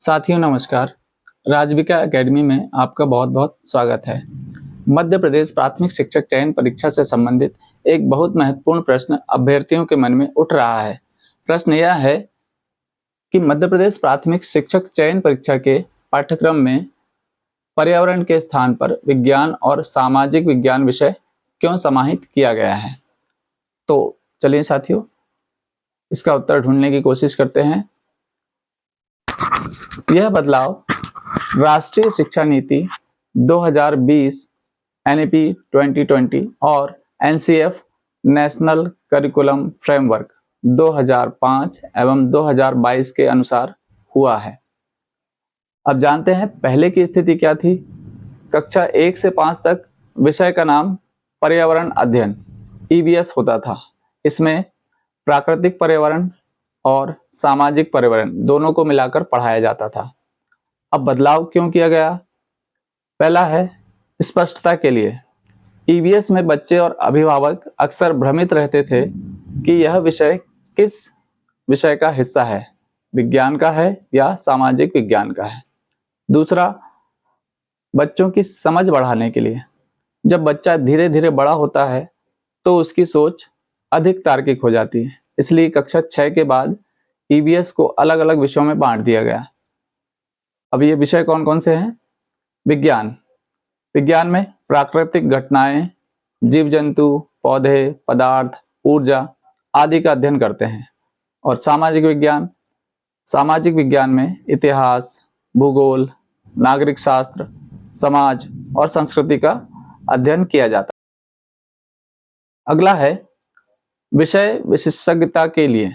साथियों नमस्कार। राजविका एकेडमी में आपका बहुत बहुत स्वागत है। मध्य प्रदेश प्राथमिक शिक्षक चयन परीक्षा से संबंधित एक बहुत महत्वपूर्ण प्रश्न अभ्यर्थियों के मन में उठ रहा है। प्रश्न यह है कि मध्य प्रदेश प्राथमिक शिक्षक चयन परीक्षा के पाठ्यक्रम में पर्यावरण के स्थान पर विज्ञान और सामाजिक विज्ञान विषय क्यों समाहित किया गया है। तो चलिए साथियों, इसका उत्तर ढूंढने की कोशिश करते हैं। यह बदलाव राष्ट्रीय शिक्षा नीति 2020 NEP 2020 और NCF नेशनल करिकुलम फ्रेमवर्क 2005 एवं 2022 के अनुसार हुआ है। अब जानते हैं पहले की स्थिति क्या थी। कक्षा 1 से 5 तक विषय का नाम पर्यावरण अध्ययन EVS होता था। इसमें प्राकृतिक पर्यावरण और सामाजिक पर्यावरण दोनों को मिलाकर पढ़ाया जाता था। अब बदलाव क्यों किया गया? पहला है स्पष्टता के लिए। EVS में बच्चे और अभिभावक अक्सर भ्रमित रहते थे कि यह विषय किस विषय का हिस्सा है, विज्ञान का है या सामाजिक विज्ञान का है। दूसरा, बच्चों की समझ बढ़ाने के लिए। जब बच्चा धीरे धीरे बड़ा होता है तो उसकी सोच अधिक तार्किक हो जाती है, इसलिए कक्षा 6 के बाद EVS को अलग अलग विषयों में बांट दिया गया। अब ये विषय कौन कौन से हैं? विज्ञान में प्राकृतिक घटनाएं, जीव जंतु, पौधे, पदार्थ, ऊर्जा आदि का अध्ययन करते हैं। और सामाजिक विज्ञान में इतिहास, भूगोल, नागरिक शास्त्र, समाज और संस्कृति का अध्ययन किया जाता है। अगला है विषय विशेषज्ञता के लिए।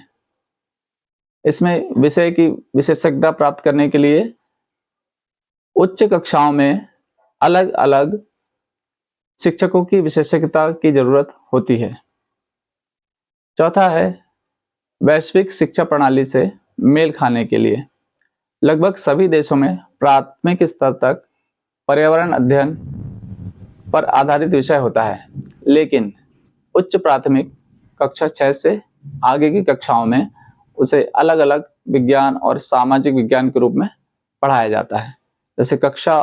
इसमें विषय की विशेषज्ञता प्राप्त करने के लिए उच्च कक्षाओं में अलग अलग शिक्षकों की विशेषज्ञता की जरूरत होती है। चौथा है वैश्विक शिक्षा प्रणाली से मेल खाने के लिए। लगभग सभी देशों में प्राथमिक स्तर तक पर्यावरण अध्ययन पर आधारित विषय होता है, लेकिन उच्च प्राथमिक कक्षा 6 से आगे की कक्षाओं में उसे अलग अलग विज्ञान और सामाजिक विज्ञान के रूप में पढ़ाया जाता है। जैसे कक्षा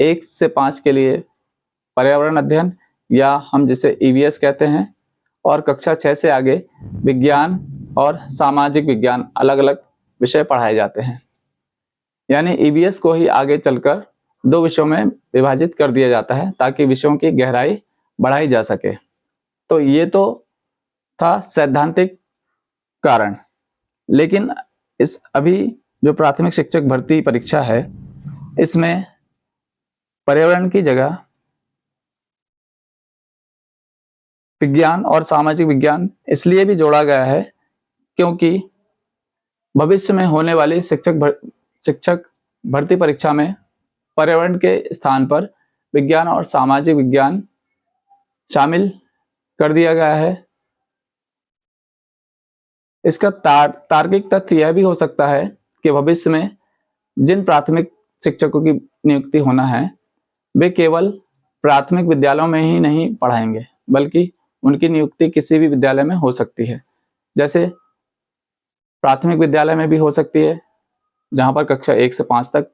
1 से 5 के लिए पर्यावरण अध्ययन या हम जिसे EVS कहते हैं, और कक्षा 6 से आगे विज्ञान और सामाजिक विज्ञान अलग अलग विषय पढ़ाए जाते हैं। यानी EVS को ही आगे चलकर 2 विषयों में विभाजित कर दिया जाता है ताकि विषयों की गहराई बढ़ाई जा सके। तो ये तो था सैद्धांतिक कारण, लेकिन इस अभी जो प्राथमिक शिक्षक भर्ती परीक्षा है, इसमें पर्यावरण की जगह विज्ञान और सामाजिक विज्ञान इसलिए भी जोड़ा गया है क्योंकि भविष्य में होने वाली शिक्षक भर्ती परीक्षा में पर्यावरण के स्थान पर विज्ञान और सामाजिक विज्ञान शामिल कर दिया गया है। इसका तार्किक तथ्य यह भी हो सकता है कि भविष्य में जिन प्राथमिक शिक्षकों की नियुक्ति होना है, वे केवल प्राथमिक विद्यालयों में ही नहीं पढ़ाएंगे, बल्कि उनकी नियुक्ति किसी भी विद्यालय में हो सकती है। जैसे प्राथमिक विद्यालय में भी हो सकती है, जहां पर कक्षा 1 से 5 तक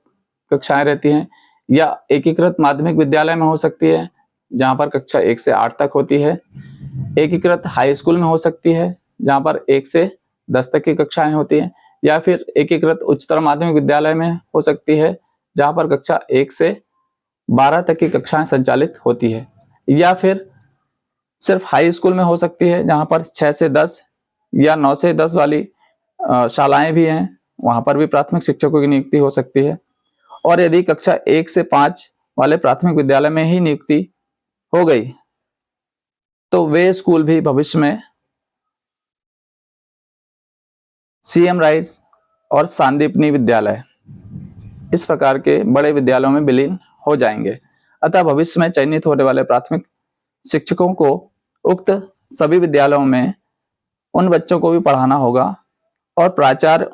कक्षाएं रहती हैं, या एकीकृत माध्यमिक विद्यालय में हो सकती है, जहां पर कक्षा 1 से 8 तक होती है। एकीकृत हाई स्कूल में हो सकती है, जहां पर 1 से 10 तक की कक्षाएं होती हैं, या फिर एकीकृत उच्चतर माध्यमिक विद्यालय में हो सकती है, जहां पर कक्षा 1 से 12 तक की कक्षाएं संचालित होती है। या फिर सिर्फ हाई स्कूल में हो सकती है, जहां पर 6 से 10 या 9 से 10 वाली शालाएं भी हैं, वहां पर भी प्राथमिक शिक्षकों की नियुक्ति हो सकती है। और यदि कक्षा 1 से 5 वाले प्राथमिक विद्यालय में ही नियुक्ति हो गई, तो वे स्कूल भी भविष्य में CM राइस और सांदीपनी विद्यालय इस प्रकार के बड़े विद्यालयों में विलीन हो जाएंगे। अतः भविष्य में चयनित होने वाले प्राथमिक शिक्षकों को उक्त सभी विद्यालयों में उन बच्चों को भी पढ़ाना होगा और प्राचार्य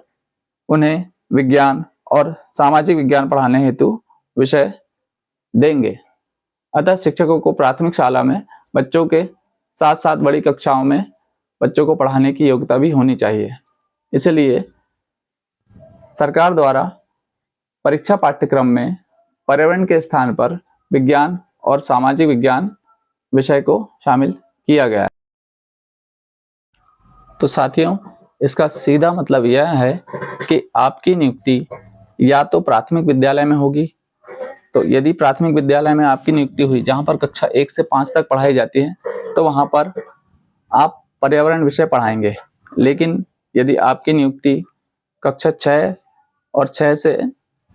उन्हें विज्ञान और सामाजिक विज्ञान पढ़ाने हेतु विषय देंगे। अतः शिक्षकों को प्राथमिक शाला में बच्चों के साथ साथ बड़ी कक्षाओं में बच्चों को पढ़ाने की योग्यता भी होनी चाहिए। इसलिए सरकार द्वारा परीक्षा पाठ्यक्रम में पर्यावरण के स्थान पर विज्ञान और सामाजिक विज्ञान विषय को शामिल किया गया है। तो साथियों, इसका सीधा मतलब यह है कि आपकी नियुक्ति या तो प्राथमिक विद्यालय में होगी। तो यदि प्राथमिक विद्यालय में आपकी नियुक्ति हुई जहां पर कक्षा 1 से 5 तक पढ़ाई जाती है, तो वहां पर आप पर्यावरण विषय पढ़ाएंगे। लेकिन यदि आपकी नियुक्ति कक्षा 6 और 6 से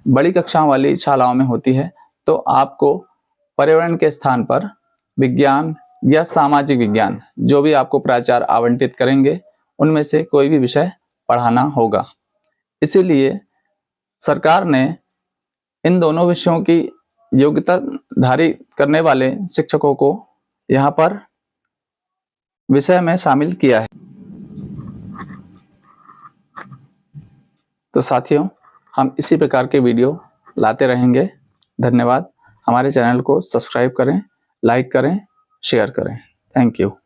बड़ी कक्षाओं वाली शालाओं में होती है, तो आपको पर्यावरण के स्थान पर विज्ञान या सामाजिक विज्ञान, जो भी आपको प्राचार्य आवंटित करेंगे, उनमें से कोई भी विषय पढ़ाना होगा। इसीलिए सरकार ने इन दोनों विषयों की योग्यता धारी करने वाले शिक्षकों को यहाँ पर विषय में शामिल किया है। तो साथियों, हम इसी प्रकार के वीडियो लाते रहेंगे। धन्यवाद। हमारे चैनल को सब्सक्राइब करें, लाइक करें, शेयर करें। Thank you.